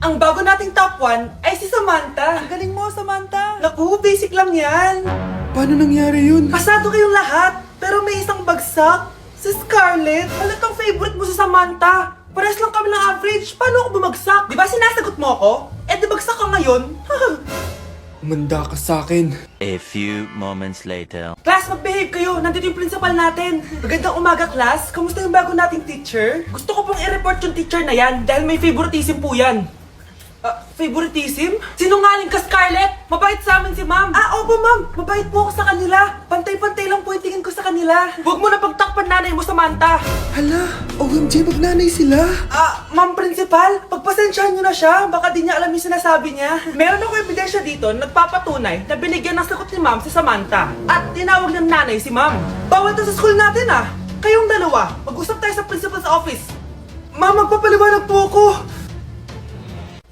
Ang bago nating top 1 ay si Samantha. Ang galing mo, Samantha. Naku, basic lang yan. Paano nangyari yun? Pasado kayong lahat, pero may isang bagsak. Si Scarlett, halatang favorite mo si Samantha. Pares lang kami ng average. Paano ako bumagsak? Di ba sinasagot mo ako? Eh, di bagsak ka ngayon? Umanda ka sa akin. A few moments later. Class, mag-behave kayo. Nandito yung principal natin. Magandang umaga, class. Kamusta yung bago nating teacher? Gusto ko pong i-report yung teacher na yan dahil may favoritism po yan. Favoritism? Sinungaling ka, Scarlett! Mabait sa amin si ma'am. Opo, ma'am. Mabait po ako sa kanila. Pantay-pantay lang po yung tingin ko sa kanila. Huwag mo na pagtakpan nanay mo, Samantha. Hala, OMG, magnanay sila. Ma'am principal, pagpasensyahan niyo na siya. Baka di niya alam yung sinasabi niya. Meron ako ebidensya dito na nagpapatunay na binigyan ng sagot ni ma'am si Samantha. At tinawag ng nanay si ma'am. Bawal to sa school natin Kayong dalawa, mag-usap tayo sa principal's office. Ma'am, magpapaliwanag po ako.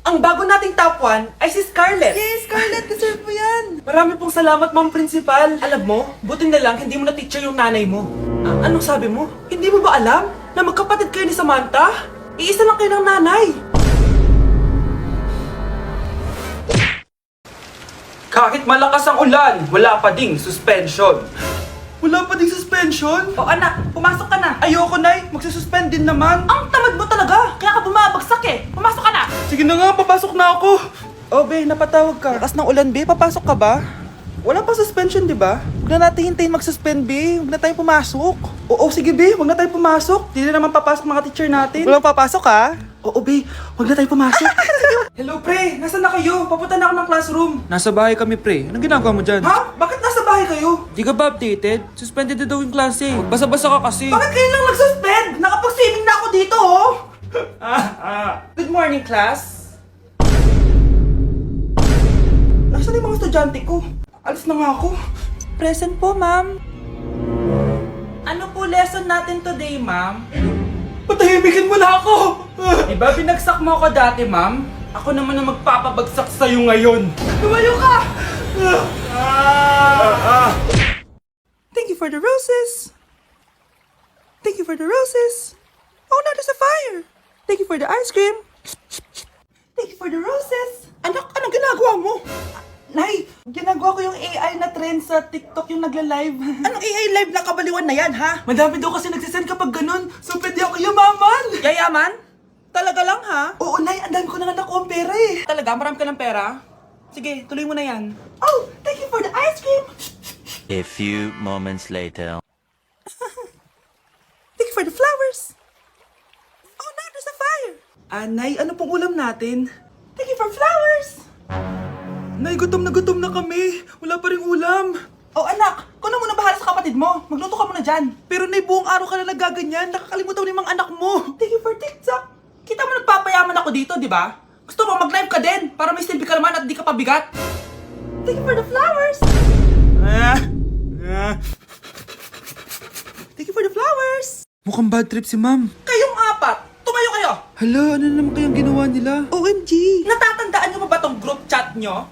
Ang bago nating top 1 ay si Scarlett. Yes, Scarlett, deserve mo yan. Marami pong salamat, ma'am principal. Alam mo, buti na lang hindi mo na teacher yung nanay mo. Anong sabi mo? Hindi mo ba alam na magkapatid kayo ni Samantha? Iisa lang kayo ng nanay. Kahit malakas ang ulan, wala pa ding suspension. Wala pa ding suspension? O anak, pumasok ka na. Ayoko, Nay. Magsususpend din naman. Ang tamad mo talaga. Kaya ka bumabagsak Pumasok ka na. Sige na nga, papasok na ako. Oh, be, napatawag ka. Lakas ng ulan, be. Papasok ka ba? Wala pa suspension, di ba? Huwag na natin hintayin mag-suspend, be. Huwag na tayong pumasok. Oo, sige, be. Huwag na tayong pumasok. Di na naman papasok mga teacher natin. Walang papasok, ha? Oo, be. Huwag na tayong pumasok. Hello, pre. Nasaan na kayo? Papunta na ako ng classroom. Nasa bahay kami, pre. Anong ginagawa mo dyan? Ha? Bakit nasa bahay kayo? Di ka ba updated? Suspended na daw yung klase. Basa-basa ka kasi. Bakit kayo lang nag-suspend? Nakapag-swimming na ako dito, Good morning, class. Nasaan yung mga estudyante ko? Alis na nga ako. Present po, ma'am. Ano po lesson natin today, ma'am? Patahimikin mo na ako! Diba binagsak mo ako dati, ma'am? Ako naman ang magpapabagsak sa'yo ngayon. Lumayo ka! Thank you for the roses. Thank you for the roses. Oh no, there's a fire. Thank you for the ice cream. Thank you for the roses. Anak, anong ginagawa mo? Nay, ginagawa ko yung AI na trend sa TikTok yung nagla-live. Anong AI live na kabaliwan na yan, ha? Madami daw kasi nagsisend kapag ganun. So pwede ako yumaman. Yayaman? Talaga lang, ha? Oo, Nay, ang dami ko na nakuha ang pera Talaga? Marami ka ng pera? Sige, tuloy mo na yan. Oh, thank you for the ice cream. A few moments later. Thank you for the flowers. Oh no, there's a fire. Nay, ano pong ulam natin? Thank you for flowers. Nay, gutom na kami. Wala pa ring ulam. Oh anak, kung na muna bahala sa kapatid mo. Magluto ka muna dyan. Pero Nay, buong araw ka na nagaganyan. Nakakalimutan mo yung mga anak mo. Thank you for TikTok. Kita mo nagpapayaman ako dito, di ba? Gusto mo mag-live ka din para may silbi ka naman at di ka pabigat. Thank you for the flowers. Thank you for the flowers. Mukhang bad trip si ma'am. Kayong apat, tumayo kayo. Hala, ano naman kayang ginawa nila? OMG! Natatandaan niyo ba tong group chat niyo?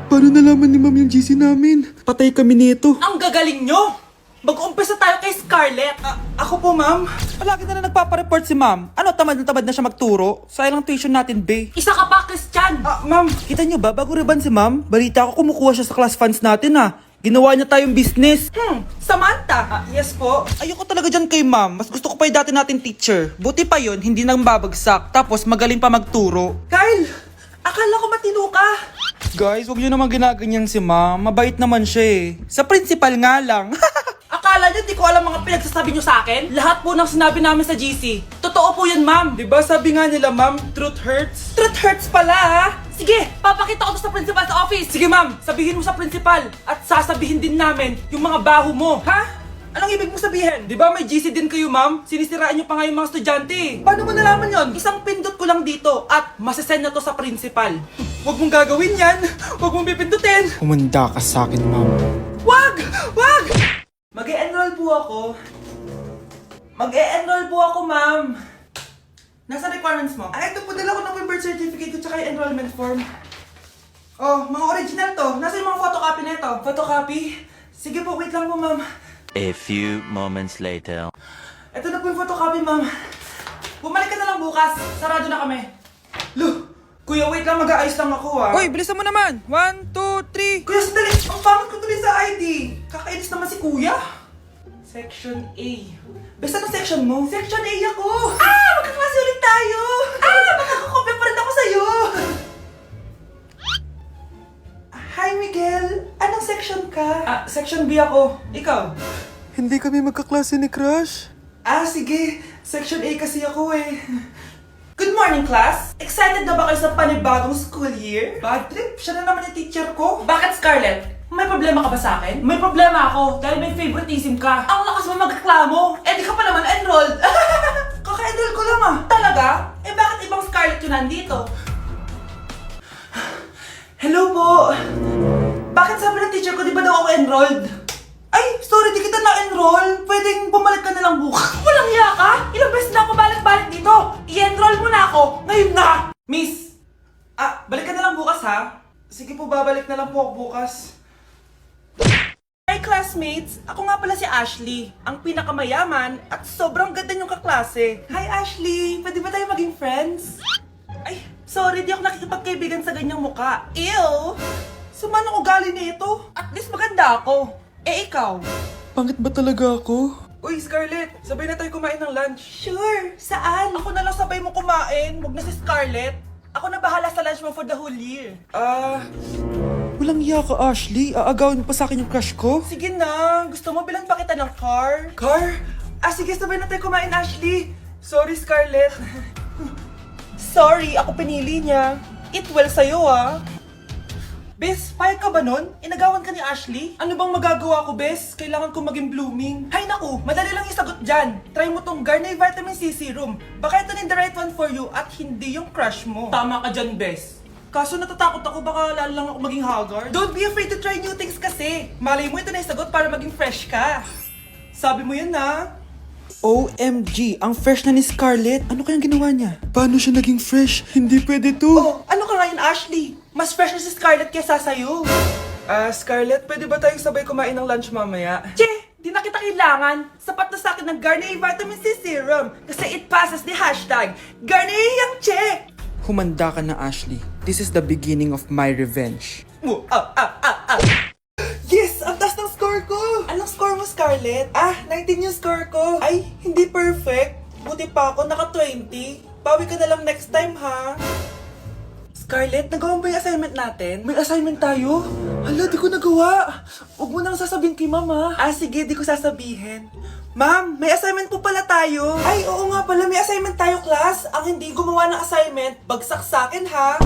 Paano nalaman ni ma'am yung GC namin? Patay kami nito. Ang gagaling niyo! Mag-uumpisa tayo kay Scarlett. Ako po, ma'am. Palagi na nagpapareport si ma'am. Ano, tamad na siya magturo? Sayang lang tuition natin, be. Isa ka pa, Christian! Ma'am, kita niyo ba, bago reban si ma'am, balita ko kumukuha siya sa class funds natin, Ginawa niya tayong business. Samantha? Yes po. Ayoko talaga dyan kay ma'am. Mas gusto ko pa yung dati natin teacher. Buti pa yun, hindi nang babagsak. Tapos magaling pa magturo. Kyle! Akala ko matino ka. Guys, huwag niyo naman ginaganyan si ma'am. Mabait naman siya Sa principal nga lang. Akala niyo di ko alam mga pinagsasabi niyo sa akin? Lahat po ng sinabi namin sa GC. Totoo po yan, ma'am. Diba sabi nga nila, ma'am, truth hurts? Truth hurts pala, Sige, papakita ko to sa principal sa office. Sige, ma'am, sabihin mo sa principal. At sasabihin din namin yung mga baho mo. Ha? Anong ibig mo sabihin? Di ba may GC din kayo, ma'am? Sinisiraan niyo pa nga yung mga estudyante. Paano mo nalaman yon? Isang pindot ko lang dito at masasend na to sa principal. Huwag mong gagawin yan. Huwag mong pipindutin. Umanda ka sa akin, ma'am. Wag! Wag! Mag-e-enroll po ako. Mag-e-enroll po ako, ma'am. Nasa requirements mo? Ito po, dala ko ng birth certificate ko tsaka yung enrollment form. Oh, mga original to. Nasa yung mga photocopy na ito? Photocopy? Sige po, wait lang po, ma'am. A few moments later. Ito na po yung photocopy, ma'am. Bumalik ka na lang bukas. Sarado na kami. Lo, Kuya, wait lang, mag-aayos lang ako Uy, bilisan mo naman! 1, 2, 3! Kuya, sandali! Ang pangit ko tuloy sa ID! Kakainis naman si Kuya! Section A. Basta ng section mo? Section A ako! Ah! Magkaklase ulit tayo! Ah! Makakakopya pa rin ako sa'yo! Hi, Miguel! Anong section ka? Section B ako. Ikaw? Hindi kami magkaklase ni Crush. Sige. Section A kasi ako eh. Good morning, class! Excited na ba kayo sa panibagong school year? Bad trip? Siya na naman yung teacher ko. Bakit, Scarlett? May problema ka ba sa akin? May problema ako dahil may favoritism ka. Ang lakas mo magreklamo. Di ka pa naman enrolled. Kaka-enroll ko lang Talaga? Bakit ibang Scarlett yun nandito? Hello po! Bakit sabi ng teacher ko di ba daw ako enrolled? Ay, sorry, di kita na-enroll. Pwedeng bumalik ka na lang bukas. Walang hiya ka? Ilang beses na ako balik-balik dito. I-enroll mo na ako. Ngayon na! Miss! Balik ka na lang bukas ha? Sige po, babalik na lang po ako bukas. Hi classmates! Ako nga pala si Ashley, ang pinakamayaman at sobrang ganda niyong kaklase. Hi Ashley! Pwede ba tayo maging friends? Ay, sorry, di ako nakikipagkaibigan sa ganyang muka. Ew! Sumanong ugali nito. At least maganda ako. Ikaw? Pangit ba talaga ako? Uy, Scarlett! Sabay na tayo kumain ng lunch. Sure! Saan? Ako na lang sabay mo kumain. Huwag na si Scarlett. Ako na bahala sa lunch mo for the whole year. Walang iya ka, Ashley. Aagawin mo pa sa akin yung crush ko. Sige na. Gusto mo bilan pa kita ng car? Car? Sige, sabay na tayo kumain, Ashley. Sorry, Scarlett. Sorry, ako pinili niya. It well sa'yo, Bes, payag ka ba nun? Inagawan ka ni Ashley? Ano bang magagawa ko, Bes? Kailangan ko maging blooming. Hay naku, madali lang isagot dyan. Try mo tong Garnier Vitamin C Serum. Baka ito na the right one for you at hindi yung crush mo. Tama ka dyan, Bes. Kaso natatakot ako, baka lalo lang ako maging haggard. Don't be afraid to try new things kasi. Malay mo ito na isagot para maging fresh ka. Sabi mo yun na. OMG, ang fresh na ni Scarlett. Ano kayang ginawa niya? Paano siya naging fresh? Hindi pwede to. Oh, ano ka ngayon, Ashley? Mas fresh na si Scarlett kesa sa'yo. Scarlett, pwede ba tayong sabay kumain ng lunch mamaya? Che! Di na kita kailangan. Sapat na sa akin ng Garnier Vitamin C Serum. Kasi it passes the hashtag Garnier yang che! Humanda ka na, Ashley. This is the beginning of my revenge. Yes! Ang taas ng score ko! Anong score mo, Scarlett? 19 yung score ko. Ay, hindi perfect. Buti pa ako, naka 20. Bawi ka na lang next time, ha? Scarlett, nagawa mo ba yung assignment natin? May assignment tayo? Hala, di ko nagawa. Huwag mo nang sasabihin kay mama. Sige, di ko sasabihin. Ma'am, may assignment po pala tayo. Ay, oo nga pala, may assignment tayo, class. Ang hindi gumawa ng assignment, bagsak sa akin, ha?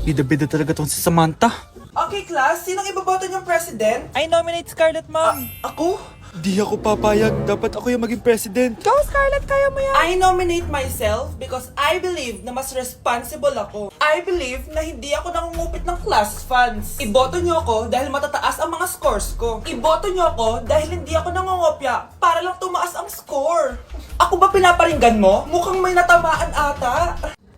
Bida-bida talaga tong si Samantha. Okay, class, sinong iboboto niyong president? I nominate Scarlett, ma'am. Ako? Di ako papayag. Dapat ako yung maging president. Go, Scarlett, kaya mo yan. I nominate myself because I believe na mas responsible ako. I believe na hindi ako nangungupit ng class funds. Iboto niyo ako dahil matataas ang mga scores ko. Iboto niyo ako dahil hindi ako nangungopya para lang tumaas ang score. Ako ba pinaparinggan mo? Mukhang may natamaan ata.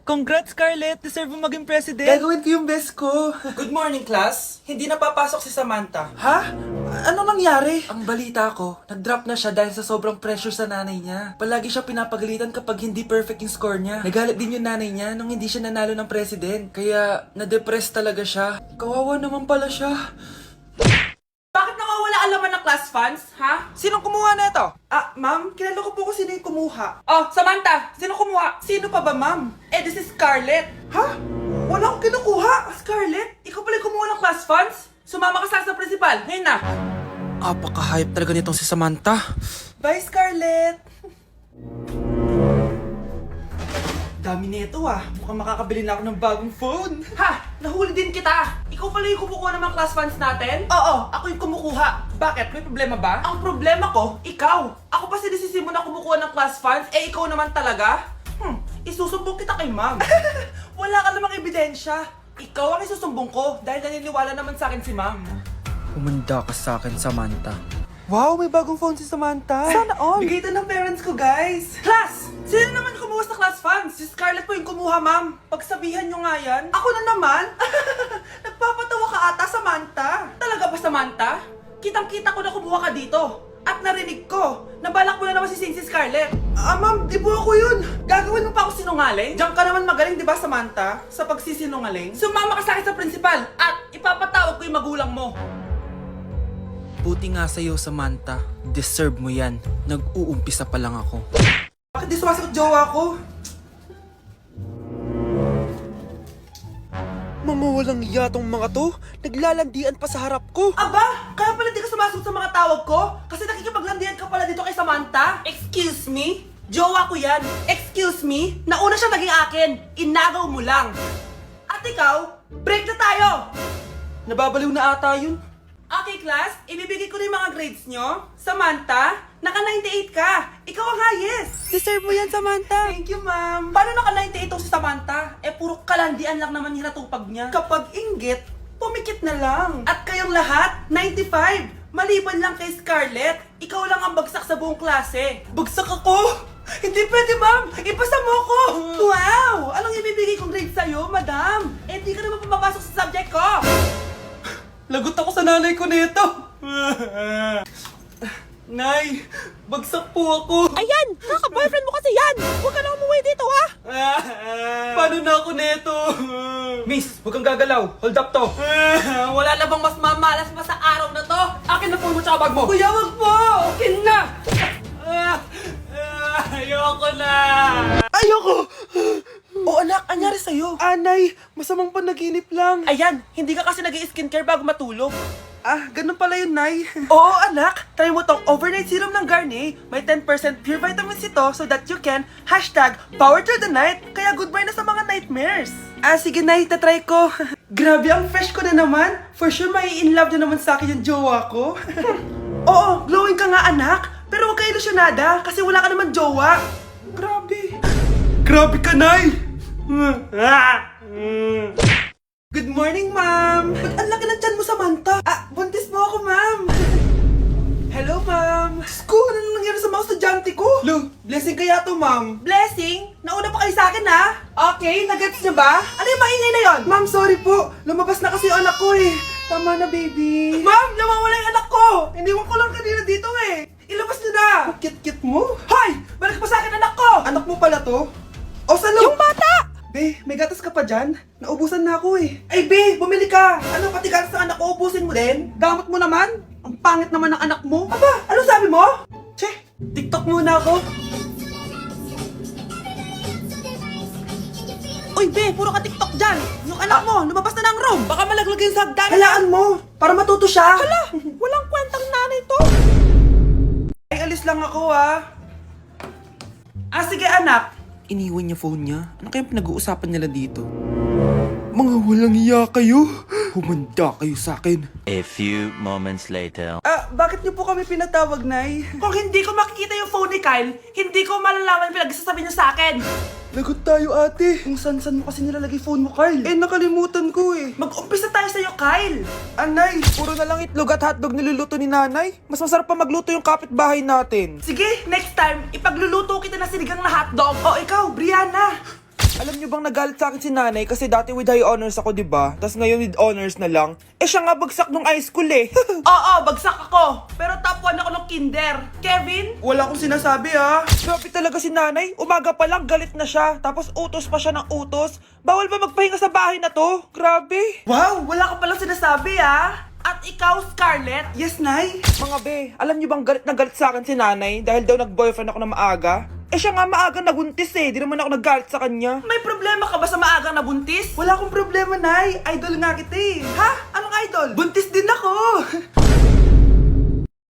Congrats, Scarlett. Deserve mo maging president. Gagawin ko yung best ko. Good morning, class. Hindi na papasok si Samantha. Ha? Ano nangyari? Ang balita ko, nag-drop na siya dahil sa sobrang pressure sa nanay niya. Palagi siya pinapagalitan kapag hindi perfect yung score niya. Nagalit din yung nanay niya nung hindi siya nanalo ng president. Kaya, na-depress talaga siya. Kawawa naman pala siya. Bakit nawawala alaman ng class funds, ha? Sinong kumuha na ito? Ma'am, kilala ko po kung sino yung kumuha. Oh, Samantha, sino kumuha? Sino pa ba, ma'am? This is Scarlett. Ha? Wala akong kinukuha. Scarlett, ikaw pala yung kumuha ng class funds? Sumama ka sa principal, ngayon na. Apaka-hype talaga nitong si Samantha. Bye, Scarlett. Dami nito Mukhang makakabili na ako ng bagong phone. Ha! Nahuli din kita! Ikaw pala yung kumukuha ng mga class funds natin? Oo, ako yung kumukuha. Bakit? May problema ba? Ang problema ko, ikaw. Ako pa sinisisi mo na kumukuha ng class funds, ikaw naman talaga? Isusumbong kita kay ma'am. Wala ka namang ebidensya. Ikaw ang isusumbong ko dahil naniniwala naman sa akin si ma'am. Humanda ka sa akin, Samantha. Wow, may bagong phone si Samantha. Sana all! Bigay ito ng parents ko, guys. Class! Sino naman kumuha sa class funds? Si Scarlett po yung kumuha, ma'am. Pagsabihan nyo nga yan. Ako na naman? Nagpapatawa ka ata, Samantha. Talaga ba, Samantha? Kitang-kita ko na kumuha ka dito. At narinig ko, nabalak mo na naman si Scarlett. Ma'am, di po ako yun. Gagawin mo pa ako sinungaling? Diyan ka naman magaling, di ba, Samantha? Sa pagsisinungaling? Sumama ka sa akin sa principal at ipapatawag ko yung magulang mo. Buti nga sa'yo, Samantha. Deserve mo yan. Nag-uumpisa pa lang ako. Bakit di sumasagot jowa ko? Mga walang yatong mga to, naglalandian pa sa harap ko. Aba, kaya pala di ka sumasagot sa mga tawag ko? Kasi nakikipaglandian ka pala dito kay Samantha? Excuse me? Jowa ko yan. Excuse me? Nauna siya naging akin. Inagaw mo lang. At ikaw, break na tayo! Nababaliw na ata yun. Okay, class. Ibibigay ko na yung mga grades nyo. Samantha, naka-98 ka. Ikaw ang highest. Deserve mo yan, Samantha. Thank you, ma'am. Paano naka-98 si Samantha? Puro kalandian lang naman hinatupag niya. Kapag inggit, pumikit na lang. At kayong lahat, 95. Maliban lang kay Scarlett, ikaw lang ang bagsak sa buong klase. Bagsak ako? Hindi pwede, ma'am. Ipasa mo ako. Wow! Anong ibibigay kong grade sa'yo, madam? Di ka naman pumapasok sa subject ko. Lagot ako sa nanay ko nito. Nay, bagsak po ako. Ayan! Kaka-boyfriend mo kasi yan! Huwag ka na umuwi dito, ha? Paano na ako neto? Miss, huwag kang gagalaw. Hold up to. Wala na bang mas mamalas pa sa araw na to? Akin na phone mo tsaka bag mo. Kuya, wag po. Akin na. Ayoko na. Ayoko. O anak, anyari sa'yo? Anay, masamang panaginip lang. Ayan, hindi ka kasi nag-i-skincare bago matulog. Ganun pala yun, Nay. Oo, anak. Try mo tong overnight serum ng Garnier. May 10% pure vitamin C to so that you can #power through the night. Kaya goodbye na sa mga nightmares. Sige, Nay. Tatry ko. Grabe, ang fresh ko na naman. For sure, may in love na naman sa akin yung jowa ko. Oo, glowing ka nga, anak. Pero huwag ka ilusyonada kasi wala ka naman jowa. Grabe. Grabe ka, Nay. Good morning, ma'am! Ba't ang laki ng tiyan mo, Samantha? Buntis mo ako, ma'am! Hello, ma'am! Sko, ano nang nangyari sa mga estudyante ko? Lo, blessing kaya to, ma'am. Blessing? Nauna pa kayo sa akin, ha? Okay, nagets niyo ba? Ano yung maingay na yon? Ma'am, sorry po. Lumabas na kasi yung anak ko, eh. Tama na, baby. Ma'am, nawawala yung anak ko! Iniwan ko lang kanina dito, eh. Ilabas niyo na! Kit-kit mo? Hoy! Balik pa sa akin, anak ko! Anak mo pala to? O, salo! Yung bata! Be, may gatas ka pa dyan? Naubusan na ako eh. Ay, Be, bumili ka! Ano, pati gatas ng anak ko, ubusin mo din? Damot mo naman? Ang pangit naman ng anak mo. Aba, ano sabi mo? Che, TikTok muna ako. Uy, Be, puro ka TikTok dyan. Yung anak mo, lumabas na ng room. Baka malaglag yung sagdan. Halaan mo, para matuto siya. Hala, walang kwentang nanay to. Ay, alis lang ako sige anak. Iniwan niya phone niya. Ano kayang pinag-uusapan nila dito? Mga walang iya kayo. Humanda kayo sa akin. A few moments later. Bakit niyo po kami pinatawag, Nay? Kung hindi ko makikita yung phone ni Kyle, hindi ko malalaman pinagsasabi niya sa akin. Lagot tayo, ate. Kung san-san mo kasi nilalagay phone mo, Kyle. Nakalimutan ko eh. Mag-umpisa tayo sa'yo, Kyle. Anay, puro na lang itlog at hotdog niluluto ni nanay. Mas masarap pa magluto yung kapitbahay natin. Sige, next time, ipagluluto kita na sinigang na hotdog. O ikaw, Brianna. Alam niyo bang nagalit sa akin si nanay kasi dati with high honors ako, di ba? Tapos ngayon with honors na lang. Siya nga bagsak nung high school eh. Oo, bagsak ako. Pero top 1 ako ng kinder. Kevin? Wala akong sinasabi ha. Grabe talaga si nanay. Umaga pa lang galit na siya. Tapos utos pa siya ng utos. Bawal ba magpahinga sa bahay na to? Grabe. Wow, wala ka palang sinasabi At ikaw, Scarlett? Yes, Nay. Mga be, alam niyo bang galit na galit sa akin si nanay dahil daw nag-boyfriend ako na maaga? Siya nga maaga nabuntis eh. Di naman ako naggalit sa kanya. May problema ka ba sa maagang nabuntis? Wala akong problema, Nay. Idol nga kita eh. Ha? Anong idol? Buntis din ako.